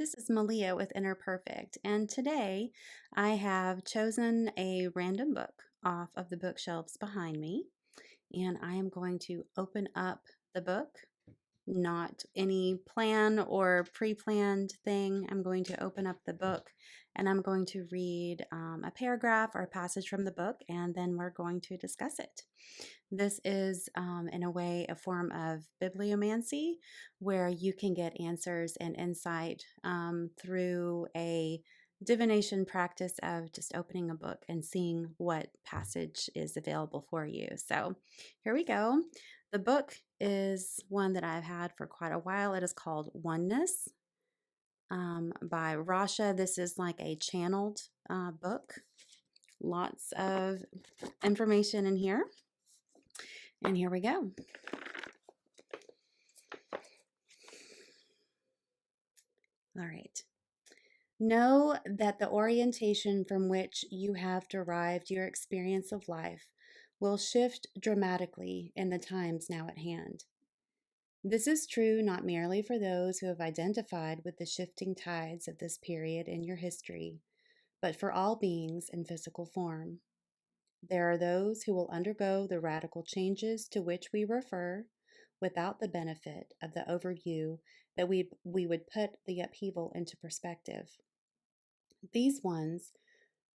This is Meleah with Inner Perfect, and today I have chosen a random book off of the bookshelves behind me, and I am going to open up the book. Not any plan or pre-planned thing. I'm going to open up the book and I'm going to read a paragraph or a passage from the book, and then we're going to discuss it. This is, in a way, a form of bibliomancy where you can get answers and insight through a divination practice of just opening a book and seeing what passage is available for you. So here we go. The book is one that I've had for quite a while. It is called Oneness by Rasha. This is like a channeled book. Lots of information in here. And here we go. All right. Know that the orientation from which you have derived your experience of life will shift dramatically in the times now at hand. This is true not merely for those who have identified with the shifting tides of this period in your history, but for all beings in physical form. There are those who will undergo the radical changes to which we refer without the benefit of the overview that we would put the upheaval into perspective. These ones,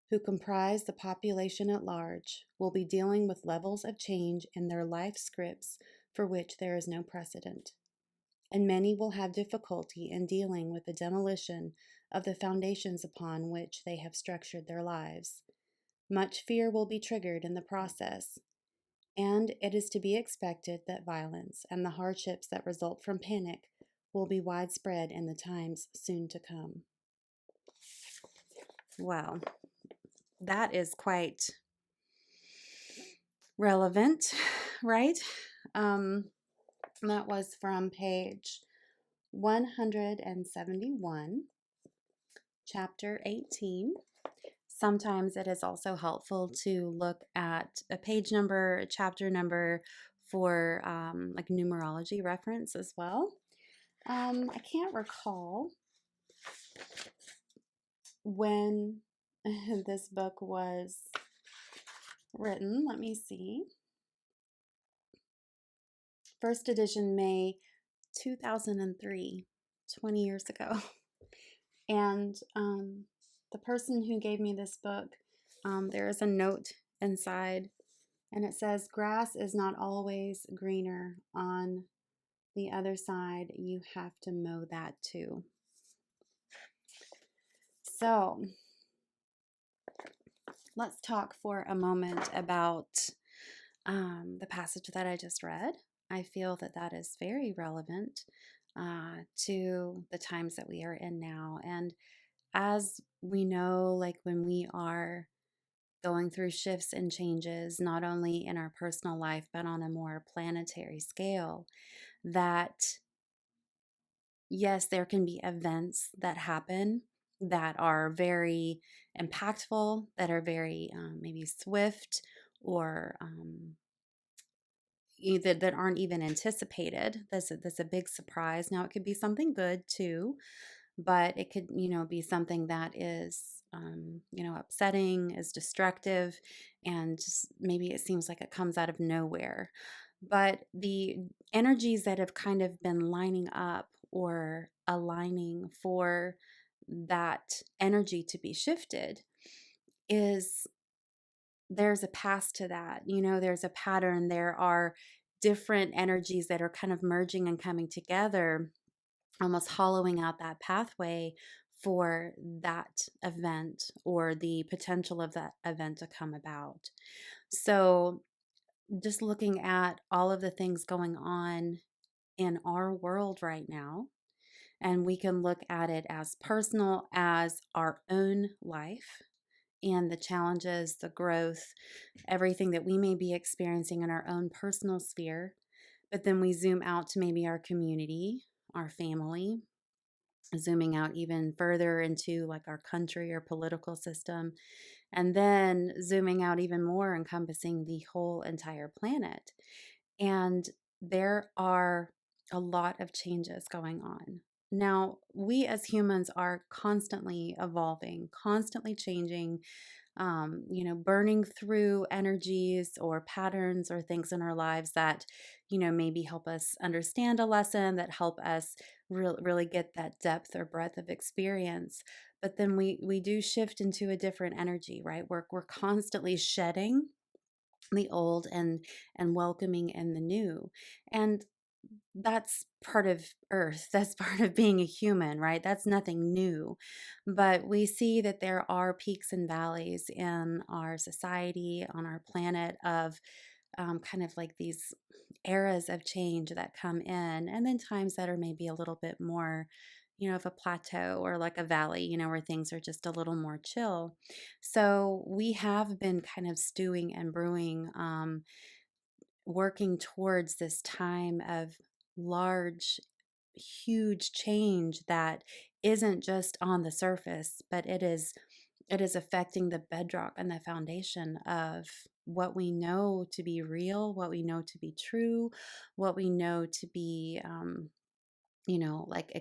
who comprise the population at large, will be dealing with levels of change in their life scripts for which there is no precedent. And many will have difficulty in dealing with the demolition of the foundations upon which they have structured their lives. Much fear will be triggered in the process, and it is to be expected that violence and the hardships that result from panic will be widespread in the times soon to come. Wow, that is quite relevant, right? That was from page 171, chapter 18. Sometimes it is also helpful to look at a page number, a chapter number for like numerology reference as well. I can't recall when this book was written. Let me see. First edition, May 2003, 20 years ago. And the person who gave me this book, there is a note inside, and it says, "Grass is not always greener on the other side. You have to mow that too." So let's talk for a moment about the passage that I just read. I feel that that is very relevant to the times that we are in now. And as we know, like when we are going through shifts and changes, not only in our personal life, but on a more planetary scale, that yes, there can be events that happen that are very impactful, that are very maybe swift or that aren't even anticipated. That's a big surprise. Now, it could be something good too, but it could, be something that is, upsetting, is destructive, and just maybe it seems like it comes out of nowhere. But the energies that have kind of been lining up or aligning for that energy to be shifted is there's a past to that. There's a pattern. There are different energies that are kind of merging and coming together, almost hollowing out that pathway for that event or the potential of that event to come about. So, just looking at all of the things going on in our world right now, and we can look at it as personal as our own life and the challenges, the growth, everything that we may be experiencing in our own personal sphere. But then we zoom out to maybe our community, our family, zooming out even further into like our country or political system, and then zooming out even more, encompassing the whole entire planet. And there are a lot of changes going on. Now, we as humans are constantly evolving, constantly changing, burning through energies or patterns or things in our lives that, maybe help us understand a lesson, that help us really get that depth or breadth of experience. But then we do shift into a different energy, right? We're constantly shedding the old and welcoming in the new. And that's part of earth. That's part of being a human, right? That's nothing new. But we see that there are peaks and valleys in our society, on our planet, of kind of like these eras of change that come in, and then times that are maybe a little bit more, of a plateau or like a valley, where things are just a little more chill. So we have been kind of stewing and brewing, working towards this time of large, huge change that isn't just on the surface, but it is affecting the bedrock and the foundation of what we know to be real, what we know to be true, what we know to be, like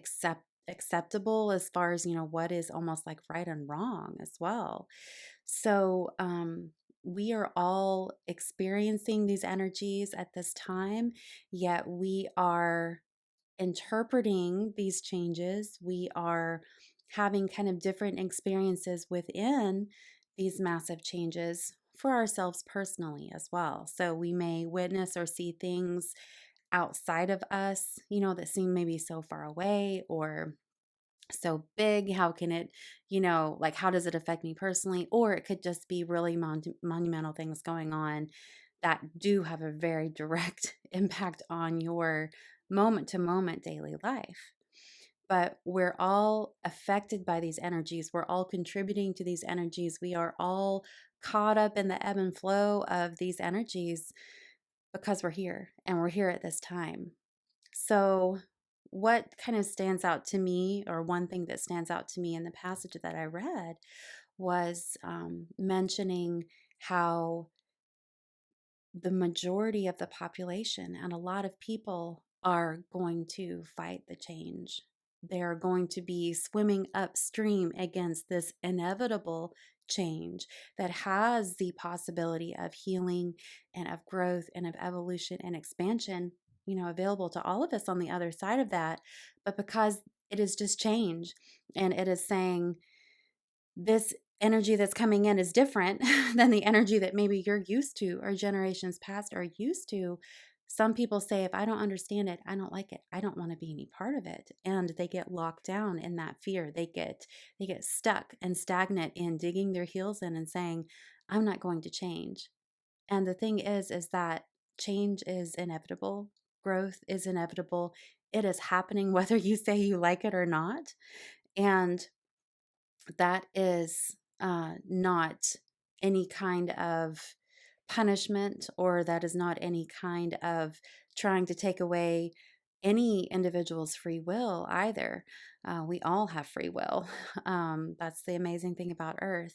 acceptable, as far as, what is almost like right and wrong as well. So, we are all experiencing these energies at this time, yet we are interpreting these changes. We are having kind of different experiences within these massive changes for ourselves personally as well. So we may witness or see things outside of us, that seem maybe so far away or so big. How can it, like, how does it affect me personally? Or it could just be really monumental things going on that do have a very direct impact on your moment to moment daily life. But we're all affected by these energies. We're all contributing to these energies. We are all caught up in the ebb and flow of these energies because we're here and we're here at this time. So, what kind of stands out to me, or one thing that stands out to me in the passage that I read, was mentioning how the majority of the population and a lot of people are going to fight the change. They're going to be swimming upstream against this inevitable change that has the possibility of healing and of growth and of evolution and expansion, available to all of us on the other side of that. But because it is just change, and it is saying, this energy that's coming in is different than the energy that maybe you're used to or generations past are used to. Some people say, if I don't understand it, I don't like it. I don't want to be any part of it. And they get locked down in that fear. They get stuck and stagnant in digging their heels in and saying, I'm not going to change. And the thing is that change is inevitable. Growth is inevitable. It is happening whether you say you like it or not. And that is not any kind of punishment, or that is not any kind of trying to take away any individual's free will either. We all have free will. That's the amazing thing about Earth.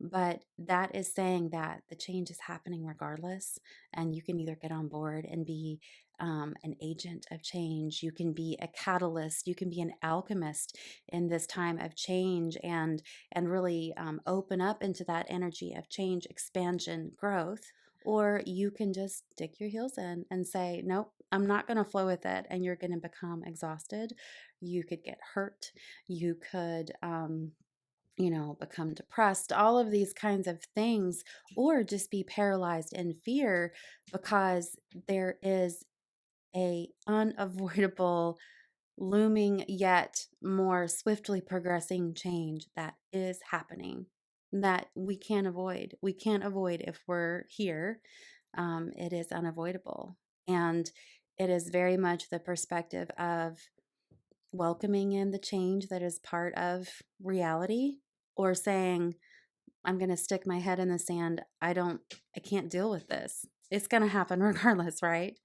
But that is saying that the change is happening regardless, and you can either get on board and be an agent of change. You can be a catalyst. You can be an alchemist in this time of change, and really open up into that energy of change, expansion, growth. Or you can just dig your heels in and say, nope, I'm not going to flow with it. And you're going to become exhausted. You could get hurt. You could, become depressed, all of these kinds of things, or just be paralyzed in fear because there is a unavoidable, looming yet more swiftly progressing change that is happening, that we can't avoid. We can't avoid if we're here. It is unavoidable. And it is very much the perspective of welcoming in the change that is part of reality, or saying, I'm going to stick my head in the sand. I can't deal with this. It's going to happen regardless, right?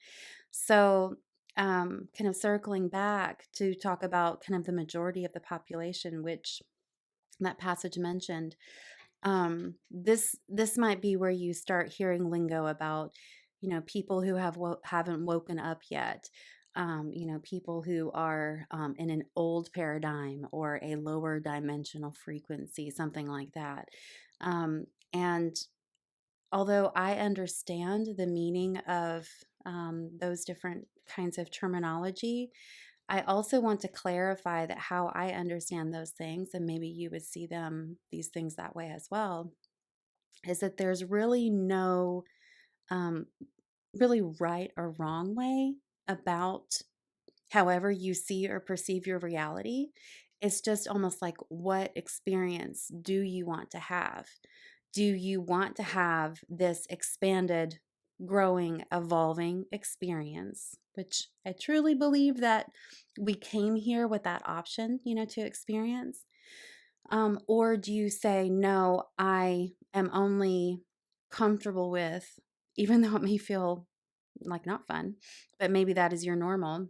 So, kind of circling back to talk about kind of the majority of the population, which that passage mentioned, this might be where you start hearing lingo about, people who haven't woken up yet. people who are in an old paradigm or a lower dimensional frequency, something like that. And although I understand the meaning of those different kinds of terminology, I also want to clarify that how I understand those things, and maybe you would see these things that way as well, is that there's really no um, really right or wrong way about however you see or perceive your reality. It's just almost like, what experience do you want to have? Do you want to have this expanded, growing, evolving experience, which I truly believe that we came here with that option, to experience? Or do you say, no, I am only comfortable with, even though it may feel like not fun, but maybe that is your normal.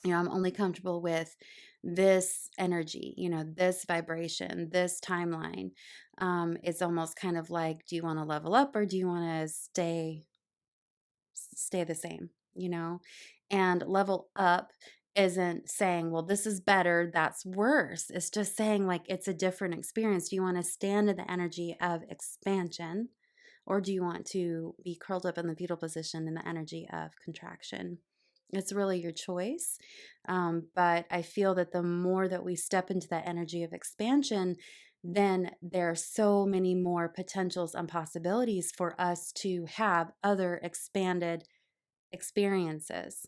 I'm only comfortable with this energy, this vibration, this timeline. It's almost kind of like, do you want to level up or do you want to stay the same, And level up isn't saying, well, this is better, that's worse. It's just saying, like, it's a different experience. Do you want to stand in the energy of expansion, or do you want to be curled up in the fetal position in the energy of contraction? It's really your choice. But I feel that the more that we step into that energy of expansion, then there are so many more potentials and possibilities for us to have other expanded experiences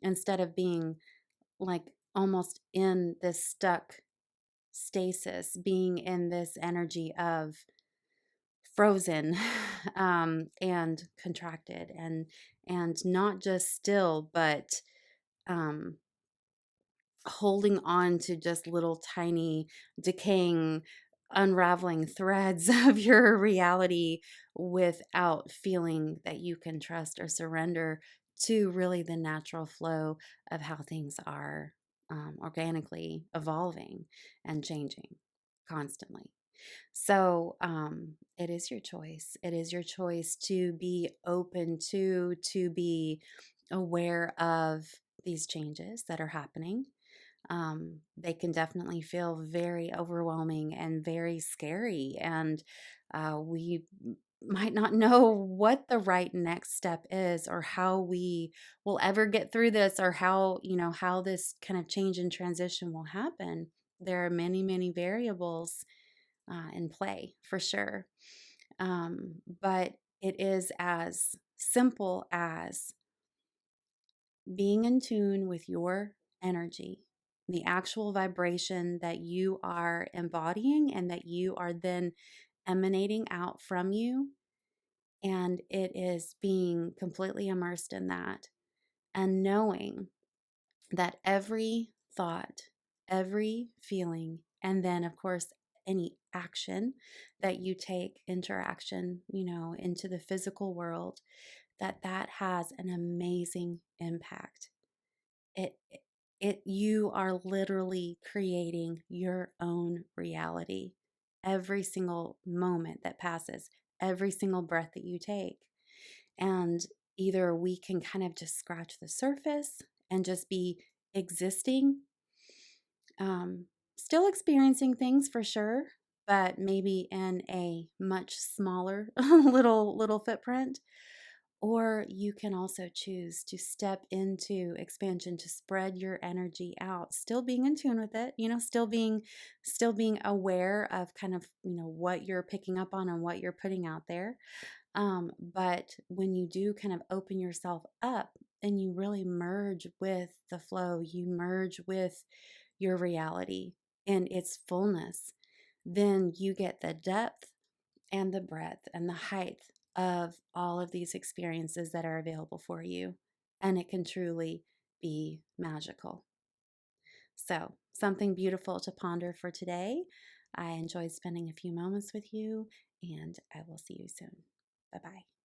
instead of being like almost in this stuck stasis, being in this energy of frozen and contracted and not just still, but um, holding on to just little tiny decaying unraveling threads of your reality without feeling that you can trust or surrender to really the natural flow of how things are organically evolving and changing constantly. So it is your choice. It is your choice to be open to be aware of these changes that are happening. They can definitely feel very overwhelming and very scary. And we might not know what the right next step is, or how we will ever get through this, or how this kind of change and transition will happen. There are many, many variables in play for sure. But it is as simple as being in tune with your energy, the actual vibration that you are embodying and that you are then emanating out from you. And it is being completely immersed in that and knowing that every thought, every feeling, and then, of course, any action that you take, interaction, into the physical world, that has an amazing impact. You are literally creating your own reality every single moment that passes, every single breath that you take. And either we can kind of just scratch the surface and just be existing, um, still experiencing things for sure, but maybe in a much smaller little footprint. Or you can also choose to step into expansion, to spread your energy out, still being in tune with it, still being aware of kind of, what you're picking up on and what you're putting out there. But when you do kind of open yourself up and you really merge with the flow, you merge with your reality in its fullness, then you get the depth and the breadth and the height of all of these experiences that are available for you. And it can truly be magical. So, something beautiful to ponder for today. I enjoyed spending a few moments with you, and I will see you soon. Bye bye.